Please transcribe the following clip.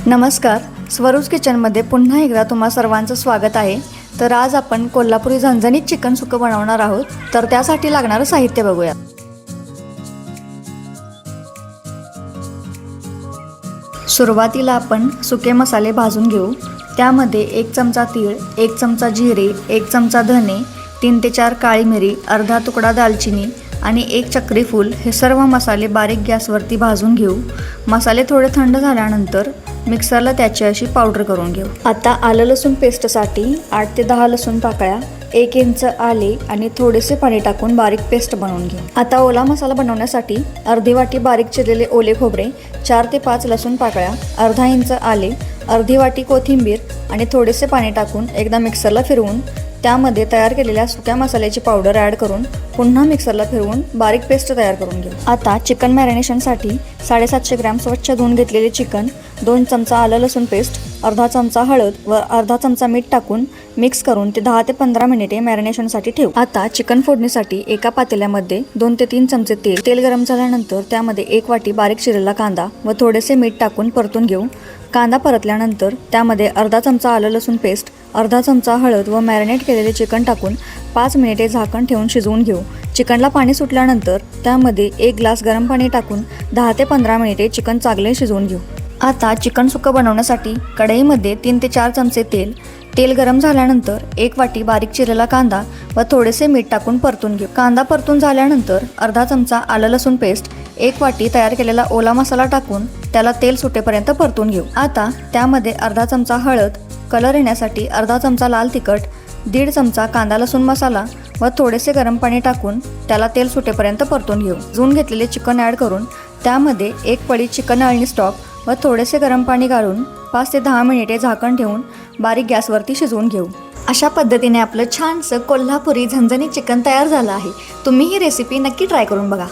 नमस्कार, स्वरूज किचनमध्ये पुन्हा एकदा तुम्हा सर्वांचं स्वागत आहे। तर आज आपण कोल्हापुरी झणझणीत चिकन सुकं बनवणार आहोत। तर त्यासाठी लागणारं साहित्य बघूया। सुरुवातीला आपण सुके मसाले भाजून घेऊ। त्यामध्ये 1 चमचा तीळ, 1 चमचा जिरे, 1 चमचा धने, 3 ते 4 काळी मिरी, अर्धा तुकडा दालचिनी आणि 1 चक्री फूल हे सर्व मसाले बारीक गॅसवरती भाजून घेऊ। मसाले थोडे थंड झाल्यानंतर मिक्सरला त्याची अशी पावडर करून घेऊ। आता आलं लसूण पेस्टसाठी 8 ते 10 लसूण पाकळ्या, 1 इंच आले आणि थोडेसे पाणी टाकून बारीक पेस्ट बनवून घेऊ। आता ओला मसाला बनवण्यासाठी अर्धी वाटी बारीक चिरलेले ओले खोबरे, 4 ते 5 लसूण पाकळ्या, अर्धा इंच आले, अर्धी वाटी कोथिंबीर आणि थोडेसे पाणी टाकून एकदा मिक्सरला फिरवून त्यामध्ये तयार केलेल्या सुक्या मसाल्याची पावडर ॲड करून पुन्हा मिक्सरला फिरवून बारीक पेस्ट तयार करून घेऊ। आता चिकन मॅरिनेशनसाठी 750 ग्रॅम स्वच्छ धुवून घेतलेले चिकन, 2 चमचा आलं लसूण पेस्ट, अर्धा चमचा हळद व अर्धा चमचा मीठ टाकून मिक्स करून ते 10 ते 15 मिनिटे मॅरिनेशनसाठी ठेवू। आता चिकन फोडणीसाठी एका पातेल्यामध्ये 2 ते 3 चमचे तेल गरम झाल्यानंतर त्यामध्ये 1 वाटी बारीक चिरलेला कांदा व थोडेसे मीठ टाकून परतून घेऊ। कांदा परतल्यानंतर त्यामध्ये अर्धा चमचा आलं लसूण पेस्ट, अर्धा चमचा हळद व मॅरिनेट केलेले चिकन टाकून 5 मिनिटे झाकण ठेवून शिजवून घेऊ। चिकनला पाणी सुटल्यानंतर त्यामध्ये 1 ग्लास गरम पाणी टाकून 10 ते 15 मिनिटे चिकन चांगले शिजवून घेऊ। आता चिकन सुक्कं बनवण्यासाठी कढईमध्ये 3 ते 4 चमचे तेल गरम झाल्यानंतर 1 वाटी बारीक चिरलेला कांदा व थोडेसे मीठ टाकून परतून घेऊ। कांदा परतून झाल्यानंतर अर्धा चमचा आलं लसूण पेस्ट, 1 वाटी तयार केलेला ओला मसाला टाकून त्याला तेल सुटेपर्यंत परतून घेऊ। आता त्यामध्ये अर्धा चमचा हळद, कलर येण्यासाठी अर्धा चमचा लाल तिखट, 1.5 चमचा कांदा लसूण मसाला व थोडेसे गरम पाणी टाकून त्याला तेल सुटेपर्यंत परतून घेऊ। धुवून घेतलेले चिकन ॲड करून त्यामध्ये 1 पळी चिकन अळणी स्टॉक व थोडेसे गरम पाणी घालून 5 ते 10 मिनिटे झाकण ठेवून बारीक गॅसवरती शिजवून घेऊ। अशा पद्धतीने आपलं छानसं कोल्हापुरी झणझणीत चिकन तयार झालं आहे। तुम्ही ही रेसिपी नक्की ट्राय करून बघा।